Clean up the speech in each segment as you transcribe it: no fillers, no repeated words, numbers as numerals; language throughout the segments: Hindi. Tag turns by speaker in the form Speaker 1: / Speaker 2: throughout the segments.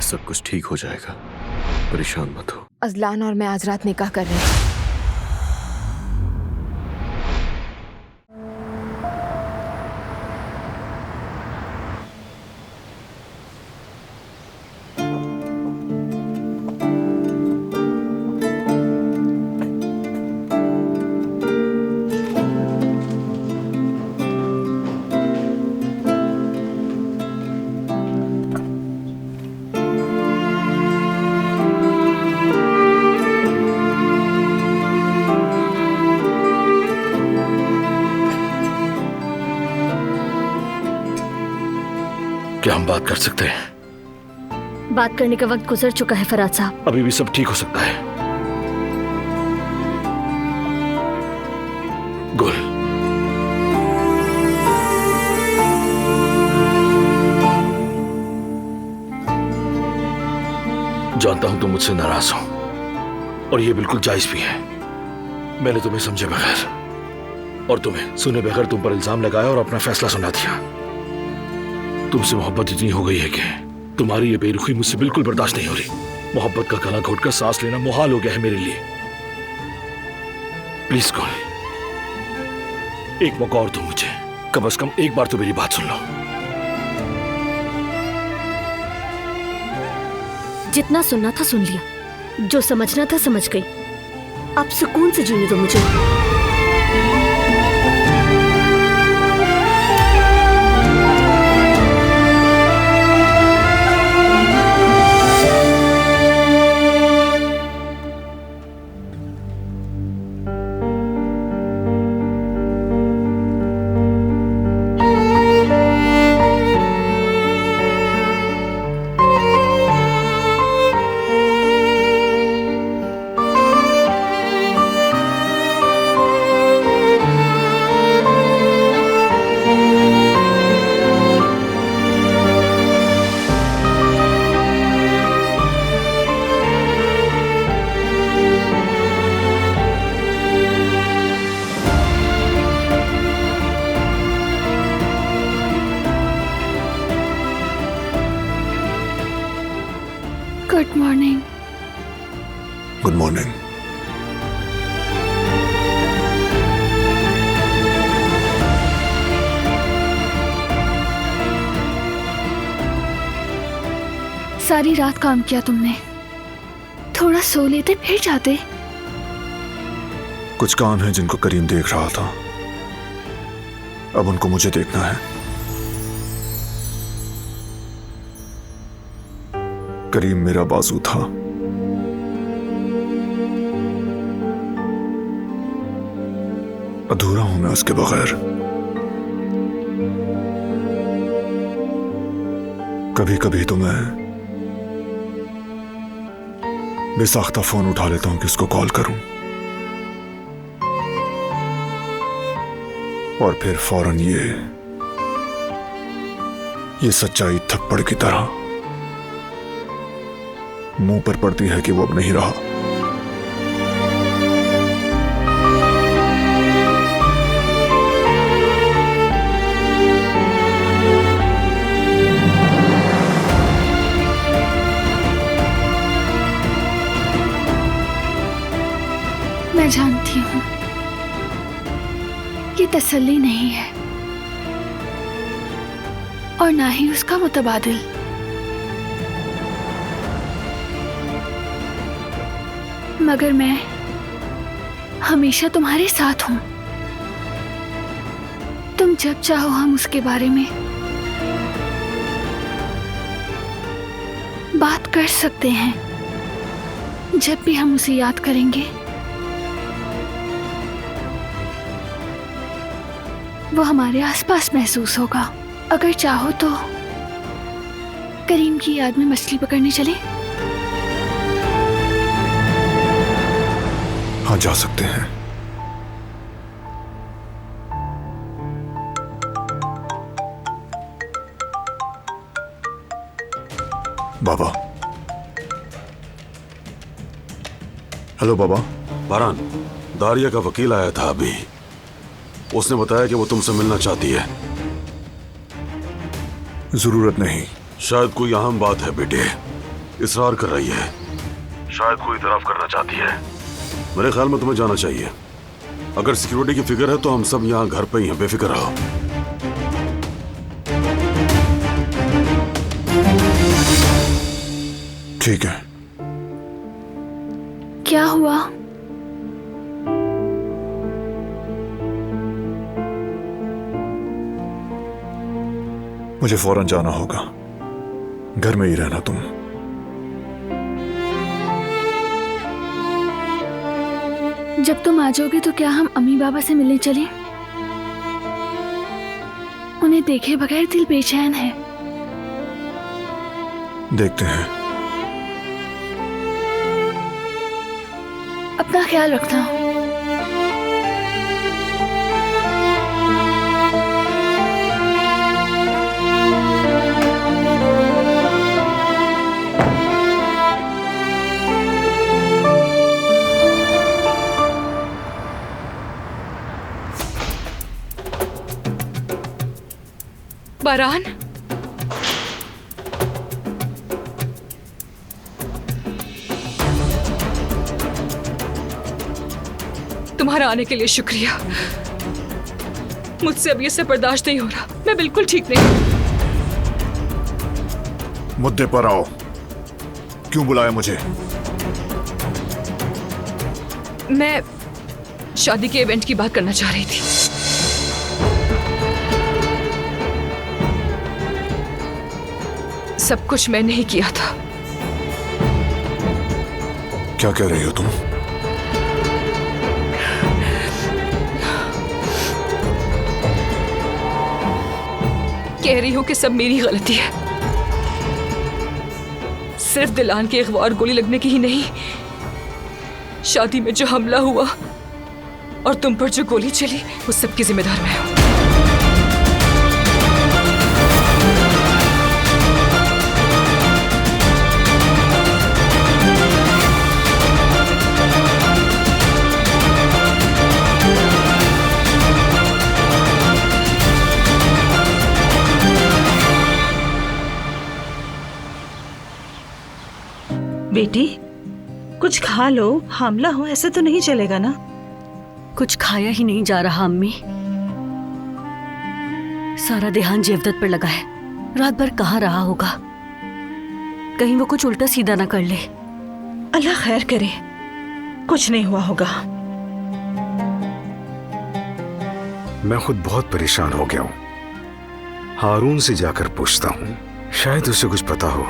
Speaker 1: सब कुछ ठीक हो जाएगा, परेशान मत हो।
Speaker 2: अजलान और मैं आज रात निकाह कर रहे हैं।
Speaker 3: क्या हम बात कर सकते हैं?
Speaker 4: बात करने का वक्त गुजर चुका है फराज साहब।
Speaker 3: अभी भी सब ठीक हो सकता है। गुल, जानता हूं तुम मुझसे नाराज हो और ये बिल्कुल जायज भी है। मैंने तुम्हें समझे बगैर और तुम्हें सुने बगैर तुम पर इल्जाम लगाया और अपना फैसला सुना दिया। तुमसे मोहब्बत इतनी हो गई है कि तुम्हारी ये बेरुखी मुझसे बिल्कुल बर्दाश्त नहीं हो रही। मोहब्बत का गला घोटकर सांस लेना मुहाल हो गया है मेरे लिए। प्लीज गुल, एक मौका और दो मुझे। कम से कम एक बार तो मेरी बात सुन लो।
Speaker 4: जितना सुनना था सुन लिया, जो समझना था समझ गई। अब सुकून से जीने दो मुझे।
Speaker 5: Good morning.
Speaker 1: Good morning.
Speaker 5: सारी रात काम किया तुमने, थोड़ा सो लेते फिर जाते।
Speaker 1: कुछ काम है जिनको करीम देख रहा था, अब उनको मुझे देखना है। करीम मेरा बाजू था, अधूरा हूं मैं उसके बगैर। कभी कभी तो मैं बेसाख्ता फोन उठा लेता हूं कि उसको कॉल करूं, और फिर फौरन ये सच्चाई थप्पड़ की तरह मुंह पर पड़ती है कि वो अब नहीं रहा।
Speaker 5: मैं जानती हूं ये तसल्ली नहीं है और ना ही उसका मुतबादिल। मगर मैं हमेशा तुम्हारे साथ हूं। तुम जब चाहो हम उसके बारे में बात कर सकते हैं। जब भी हम उसे याद करेंगे वो हमारे आसपास महसूस होगा। अगर चाहो तो करीम की याद में मछली पकड़ने चले।
Speaker 1: हाँ, जा सकते हैं। बाबा। हेलो बाबा।
Speaker 6: बारान, दारिया का वकील आया था अभी। उसने बताया कि वो तुमसे मिलना चाहती है।
Speaker 1: जरूरत नहीं।
Speaker 6: शायद कोई अहम बात है बेटे। इसरार कर रही है, शायद कोई इतराफ करना चाहती है। मेरे ख्याल में तुम्हें जाना चाहिए। अगर सिक्योरिटी की फिक्र है तो हम सब यहाँ घर पे ही हैं, बेफिक्र रहो।
Speaker 1: ठीक है।
Speaker 5: क्या हुआ?
Speaker 1: मुझे फौरन जाना होगा। घर में ही रहना तुम।
Speaker 5: जब तुम आ जाओगे तो क्या हम अम्मी बाबा से मिलने चलें? उन्हें देखे बगैर दिल बेचैन है।
Speaker 1: देखते हैं।
Speaker 5: अपना ख्याल रखना।
Speaker 2: बारान, तुम्हारा आने के लिए शुक्रिया। मुझसे अब ये सब बर्दाश्त नहीं हो रहा। मैं बिल्कुल ठीक नहीं।
Speaker 1: मुद्दे पर आओ। क्यों बुलाया मुझे?
Speaker 2: मैं शादी के इवेंट की बात करना चाह रही थी। सब कुछ मैंने ही किया था।
Speaker 1: क्या कह रही हो तुम?
Speaker 2: कह रही हूं कि सब मेरी गलती है। सिर्फ दिलान के अगवा और गोली लगने की ही नहीं, शादी में जो हमला हुआ और तुम पर जो गोली चली, उस सब की जिम्मेदार मैं हूं।
Speaker 7: बेटी, कुछ खा लो। हमला हो ऐसे तो नहीं चलेगा ना।
Speaker 4: कुछ खाया ही नहीं जा रहा अम्मी। सारा ध्यान जेवदत पर लगा है। रात भर कहाँ रहा होगा। कहीं वो कुछ उल्टा सीधा ना कर ले।
Speaker 7: अल्लाह खैर करे, कुछ नहीं हुआ होगा।
Speaker 8: मैं खुद बहुत परेशान हो गया हूं। हारून से जाकर पूछता हूं, शायद उसे कुछ पता हो।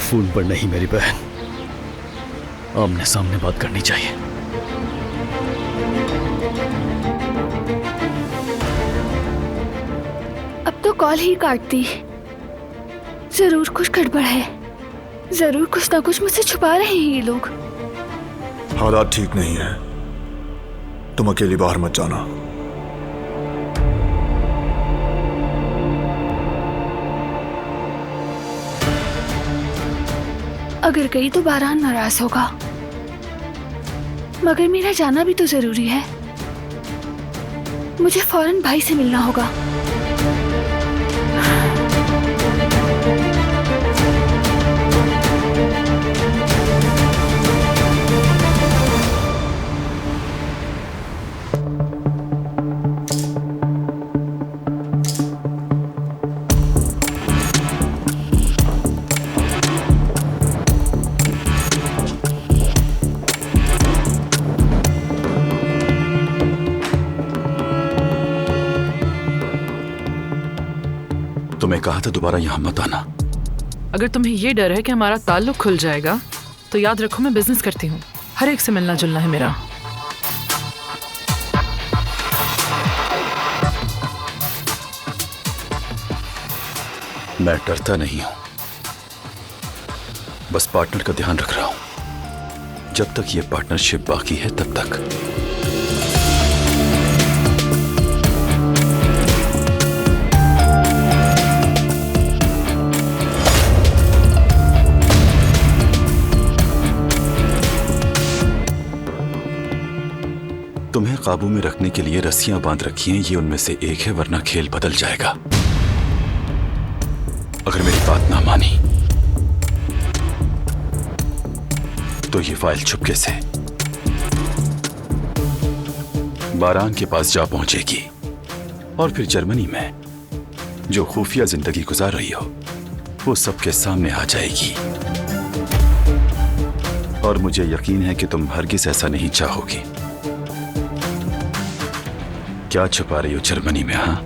Speaker 3: फोन पर नहीं मेरी बहन, आमने सामने बात करनी चाहिए।
Speaker 5: अब तो कॉल ही काटती। जरूर कुछ गड़बड़ है। जरूर कुछ ना कुछ मुझसे छुपा रहे हैं ये लोग।
Speaker 1: हालात ठीक नहीं है। तुम अकेली बाहर मत जाना।
Speaker 5: अगर गई तो बारान नाराज होगा, मगर मेरा जाना भी तो जरूरी है। मुझे फौरन भाई से मिलना होगा।
Speaker 9: तुम्हें कहा था दोबारा यहां मत आना।
Speaker 10: अगर तुम्हें ये डर है कि हमारा ताल्लुक खुल जाएगा तो याद रखो मैं बिजनेस करती हूँ। हर एक से मिलना जुलना है मेरा।
Speaker 9: मैं डरता नहीं हूं, बस पार्टनर का ध्यान रख रहा हूं। जब तक ये पार्टनरशिप बाकी है तब तक। तुम्हें काबू में रखने के लिए रस्सियां बांध रखी हैं, ये उनमें से एक है, वरना खेल बदल जाएगा। अगर मेरी बात ना मानी तो ये फाइल चुपके से बारान के पास जा पहुंचेगी और फिर जर्मनी में जो खुफिया जिंदगी गुजार रही हो वो सबके सामने आ जाएगी। और मुझे यकीन है कि तुम हरगिज ऐसा नहीं चाहोगी। क्या छुपा रही हो जर्मनी में? हाँ,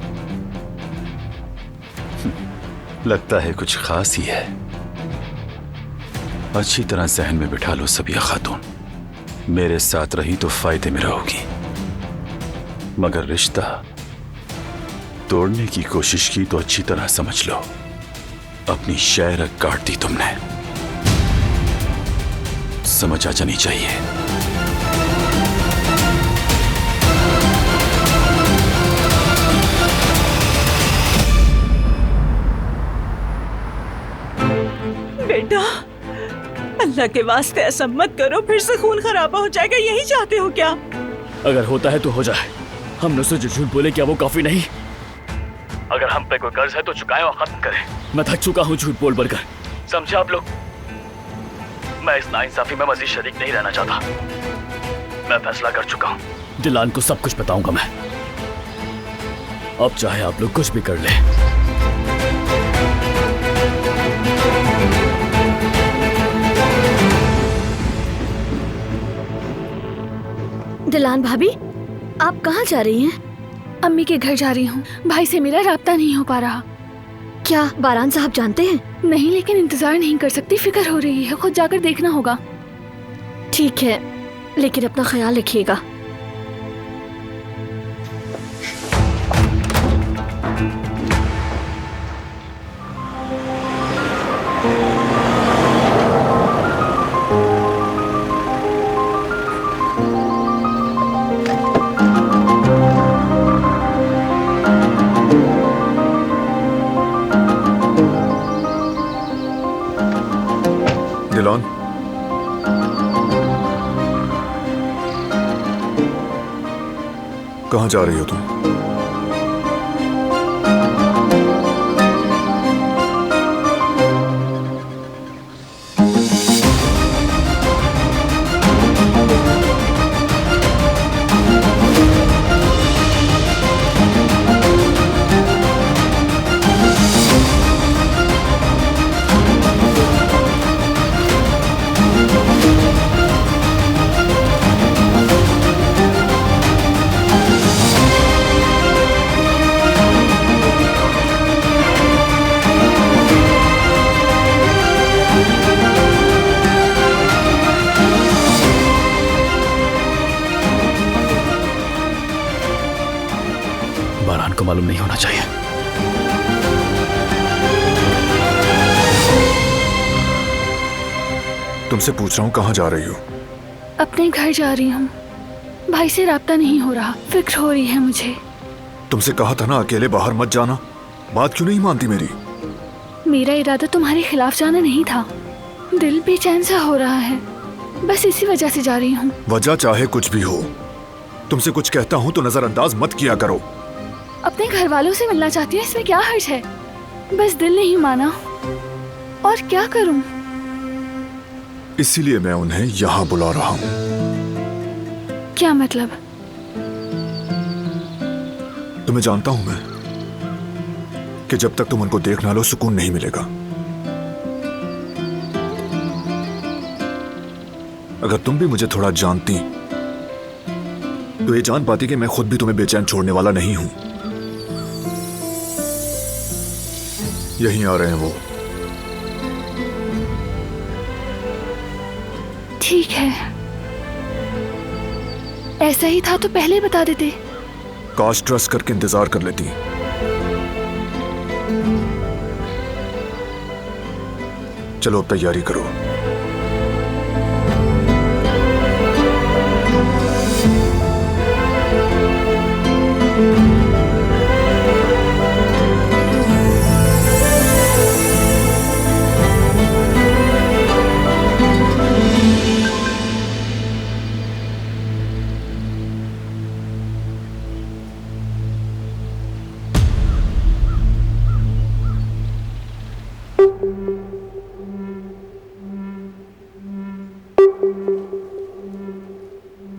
Speaker 9: लगता है कुछ खास ही है। अच्छी तरह जहन में बिठा लो सबिया खातून, मेरे साथ रही तो फायदे में रहोगी, मगर रिश्ता तोड़ने की कोशिश की तो अच्छी तरह समझ लो अपनी शायरक काट दी तुमने। समझ आ जानी चाहिए।
Speaker 7: बेटा, अल्लाह के वास्ते ऐसा मत करो, फिर से खून खराबा हो जाएगा। यही चाहते हो क्या?
Speaker 11: अगर होता है तो हो जाए, हमने से जो झूठ बोले क्या वो काफी नहीं? अगर हम पे कोई कर्ज है तो चुकाएं और खत्म करें। मैं थक चुका हूँ झूठ बोल कर, समझे आप लोग? मैं इस नाइंसाफी में मजीद शरीक नहीं रहना चाहता। मैं फैसला कर चुका हूँ, दिलान को सब कुछ बताऊंगा मैं। अब चाहे आप लोग कुछ भी कर ले।
Speaker 5: दिलान भाभी, आप कहाँ जा रही हैं? अम्मी के घर जा रही हूँ। भाई से मेरा राब्ता नहीं हो पा रहा। क्या बारान साहब जानते हैं? नहीं, लेकिन इंतजार नहीं कर सकती, फिक्र हो रही है, खुद जाकर देखना होगा। ठीक है, लेकिन अपना ख्याल रखिएगा।
Speaker 1: दिलान, कहाँ जा रही हो तुम?
Speaker 11: बारान को मालूम नहीं होना चाहिए।
Speaker 1: तुमसे पूछ रहा हूँ कहाँ जा रही हो?
Speaker 5: अपने घर जा रही हूँ। भाई से राब्ता नहीं हो रहा, फिक्र हो रही है मुझे।
Speaker 1: तुमसे कहा था ना अकेले बाहर मत जाना, बात क्यों नहीं मानती मेरी?
Speaker 5: मेरा इरादा तुम्हारे खिलाफ जाना नहीं था, दिल बेचैन सा हो रहा है, बस इसी वजह से जा रही हूँ।
Speaker 1: वजह चाहे कुछ भी हो, तुमसे कुछ कहता हूँ तो नजरअंदाज मत किया करो।
Speaker 5: अपने घर वालों से मिलना चाहती हूँ, इसमें क्या हर्ज है? बस दिल नहीं माना, और क्या करूँ?
Speaker 1: इसीलिए मैं उन्हें यहाँ बुला रहा हूँ।
Speaker 5: क्या मतलब?
Speaker 1: तुम्हें जानता हूँ मैं कि जब तक तुम उनको देख ना लो सुकून नहीं मिलेगा। अगर तुम भी मुझे थोड़ा जानती तो ये जान पाती कि मैं खुद भी तुम्हें बेचैन छोड़ने वाला नहीं हूं। यहीं आ रहे हैं वो।
Speaker 5: ठीक है, ऐसा ही था तो पहले बता देते।
Speaker 1: काश ट्रस्ट करके इंतजार कर लेती। चलो अब तैयारी करो।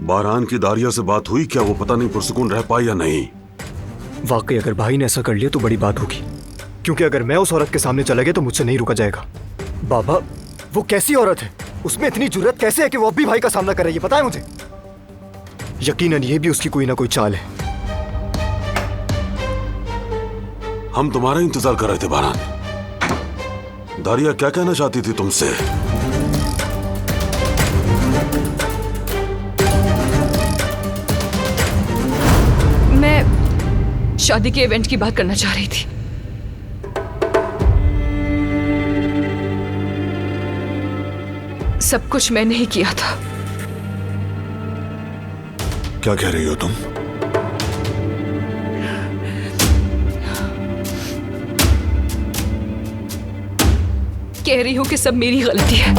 Speaker 6: बारान की दारिया से बात हुई क्या? वो पता नहीं पुरसुकून रह पाई या नहीं।
Speaker 11: वाकई अगर भाई ने ऐसा कर लिया तो बड़ी बात होगी, क्योंकि अगर मैं उस औरत के सामने चला गया तो मुझसे नहीं रुका जाएगा। बाबा, वो कैसी औरत है? उसमें इतनी जुर्रत कैसे है कि वो अब भी भाई का सामना कर रही है? पता है मुझे। यकीनन ये भी उसकी कोई ना कोई चाल है।
Speaker 6: हम तुम्हारा इंतजार कर रहे थे बारान। दारिया क्या कहना चाहती थी तुमसे?
Speaker 2: मैं शादी के इवेंट की बात करना चाह रही थी। सब कुछ मैंने ही किया था।
Speaker 1: क्या कह रही हो तुम?
Speaker 2: कह रही हूं कि सब मेरी गलती है।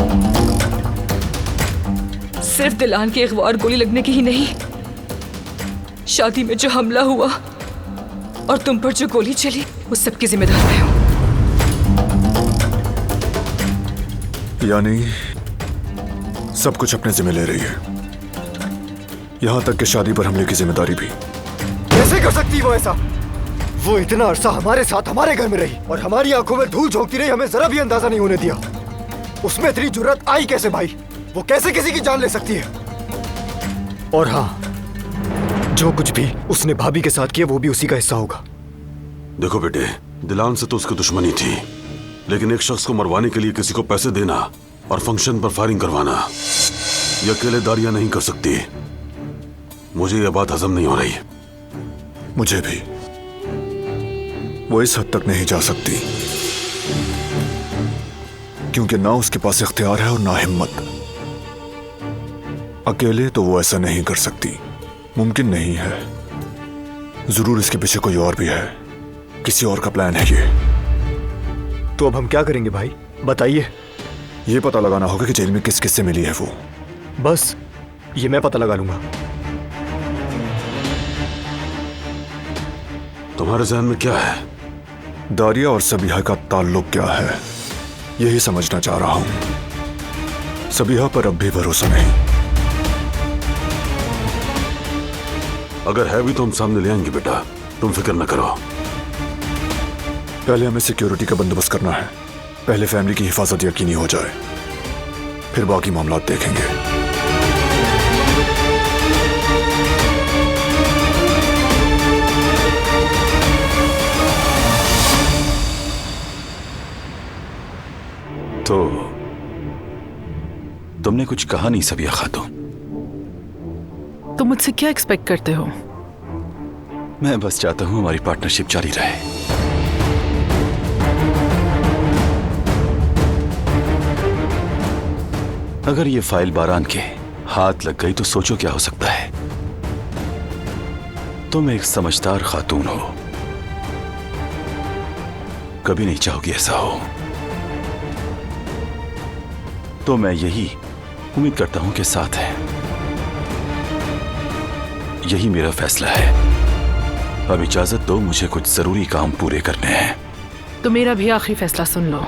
Speaker 2: सिर्फ दिलान के अगवा और गोली लगने की ही नहीं, शादी में जो हमला हुआ और तुम पर जो गोली चली, उस सब की जिम्मेदार मैं हूं।
Speaker 1: यानी सब कुछ अपने जिम्मे ले रही है, यहां तक कि शादी पर हमले की जिम्मेदारी भी।
Speaker 11: कैसे कर सकती वो ऐसा? वो इतना अरसा हमारे साथ हमारे घर में रही और हमारी आंखों में धूल झोंकती रही, हमें जरा भी अंदाजा नहीं होने दिया। उसमें इतनी जुर्रत आई कैसे भाई? वो कैसे किसी की जान ले सकती है? और हाँ, जो कुछ भी उसने भाभी के साथ किया वो भी उसी का हिस्सा होगा।
Speaker 6: देखो बेटे, दिलान से तो उसकी दुश्मनी थी, लेकिन एक शख्स को मरवाने के लिए किसी को पैसे देना और फंक्शन पर फायरिंग करवाना, ये अकेले दारिया नहीं कर सकती। मुझे यह बात हजम नहीं हो रही।
Speaker 1: मुझे भी। वो इस हद तक नहीं जा सकती, क्योंकि ना उसके पास इख्तियार है और ना हिम्मत। अकेले तो वो ऐसा नहीं कर सकती, मुमकिन नहीं है। जरूर इसके पीछे कोई और भी है, किसी और का प्लान है ये।
Speaker 11: तो अब हम क्या करेंगे भाई, बताइए।
Speaker 1: ये पता लगाना होगा कि जेल में किस किस से मिली है वो।
Speaker 11: बस ये मैं पता लगा लूंगा।
Speaker 6: तुम्हारे जहन में क्या है?
Speaker 1: दारिया और सबीहा का ताल्लुक क्या है, यही समझना चाह रहा हूं। सबीहा पर अब भी भरोसा नहीं।
Speaker 6: अगर है भी तो हम सामने ले आएंगे बेटा, तुम फिक्र न करो।
Speaker 1: पहले हमें सिक्योरिटी का बंदोबस्त करना है। पहले फैमिली की हिफाजत यकीनी हो जाए, फिर बाकी मामला देखेंगे।
Speaker 9: तो तुमने कुछ कहा नहीं सबीहा खातून?
Speaker 10: तुम मुझसे क्या एक्सपेक्ट करते हो?
Speaker 9: मैं बस चाहता हूं हमारी पार्टनरशिप जारी रहे। अगर ये फाइल बारान के हाथ लग गई तो सोचो क्या हो सकता है। तुम एक समझदार खातून हो, कभी नहीं चाहोगी ऐसा हो। तो मैं यही उम्मीद करता हूं कि साथ है। यही मेरा फैसला है। अब इजाजत दो, मुझे कुछ जरूरी काम पूरे करने हैं।
Speaker 10: तो मेरा भी आखिरी फैसला सुन लो।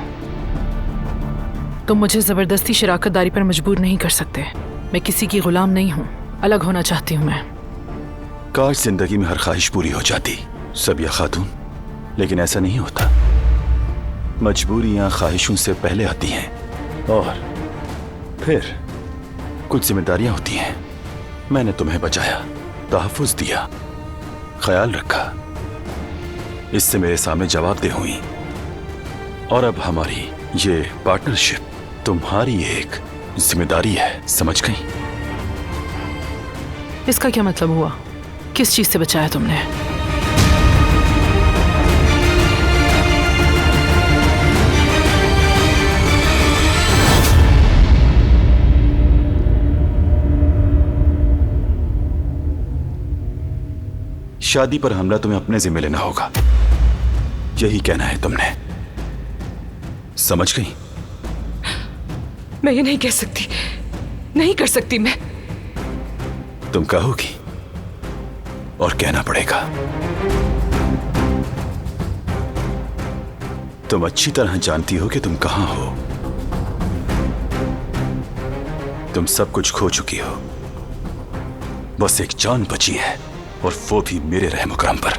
Speaker 10: तुम मुझे जबरदस्ती शराकतदारी पर मजबूर नहीं कर सकते। मैं किसी की गुलाम नहीं हूं, अलग होना चाहती हूं मैं।
Speaker 9: काश जिंदगी में हर ख्वाहिश पूरी हो जाती सबीहा खातून, लेकिन ऐसा नहीं होता। मजबूरियां ख्वाहिशों से पहले आती हैं और फिर कुछ जिम्मेदारियां होती हैं। मैंने तुम्हें बचाया, तहफ़्फ़ुज़ दिया, ख्याल रखा, इससे मेरे सामने जवाबदेह हुई। और अब हमारी ये पार्टनरशिप तुम्हारी एक जिम्मेदारी है, समझ गई?
Speaker 10: इसका क्या मतलब हुआ? किस चीज से बचाया तुमने?
Speaker 9: शादी पर हमला तुम्हें अपने जिम्मे लेना होगा, यही कहना है तुमने, समझ गई?
Speaker 2: मैं ये नहीं कह सकती, नहीं कर सकती मैं।
Speaker 9: तुम कहोगी और कहना पड़ेगा। तुम अच्छी तरह जानती हो कि तुम कहां हो। तुम सब कुछ खो चुकी हो, बस एक जान बची है, और वो भी मेरे रहम करम पर।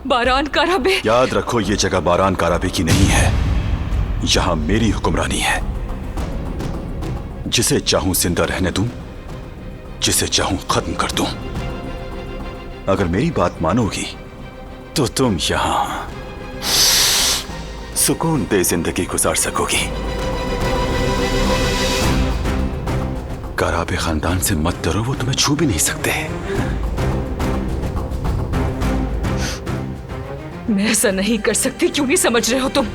Speaker 2: बारान काराबे।
Speaker 9: याद रखो, ये जगह बारान काराबे की नहीं है, यहां मेरी हुक्मरानी है। जिसे चाहूं जिंदा रहने दूं, जिसे चाहूं खत्म कर दूं। अगर मेरी बात मानोगी तो तुम यहां सुकून दे जिंदगी गुजार सकोगी। काराबे खानदान से मत डरो, वो तुम्हें छू भी नहीं सकते।
Speaker 2: मैं ऐसा नहीं कर सकती, क्यों नहीं समझ रहे हो तुम?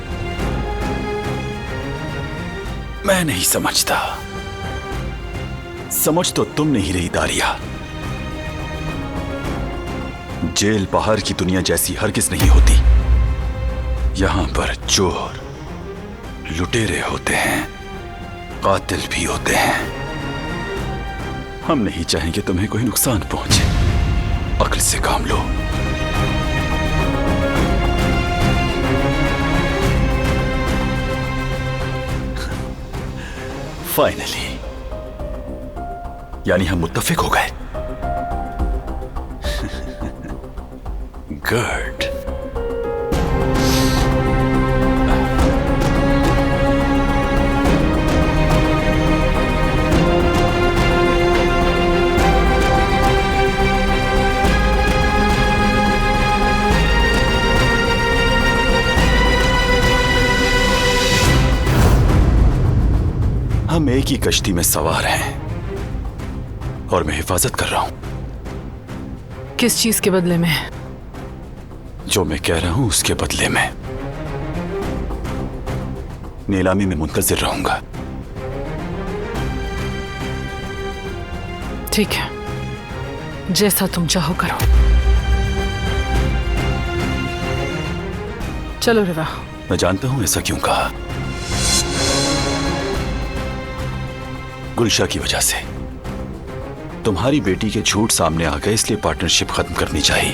Speaker 9: मैं नहीं समझता। समझ तो तुम नहीं रही दारिया। जेल बाहर की दुनिया जैसी हरगिज नहीं होती। यहां पर चोर, लुटेरे होते हैं, कातिल भी होते हैं। हम नहीं चाहेंगे तुम्हें कोई नुकसान पहुंचे। अक्ल से काम लो। फाइनली, यानी हम मुत्तफिक हो गए। गुड। हम एक ही कश्ती में सवार हैं, और मैं हिफाजत कर रहा हूं।
Speaker 10: किस चीज के बदले में?
Speaker 9: जो मैं कह रहा हूं उसके बदले में। नीलामी में मुंतजिर रहूंगा।
Speaker 10: ठीक है, जैसा तुम चाहो करो। चलो रिवा।
Speaker 9: मैं जानता हूं ऐसा क्यों कहा। गुलशा की वजह से। तुम्हारी बेटी के झूठ सामने आ गए, इसलिए पार्टनरशिप खत्म करनी चाहिए।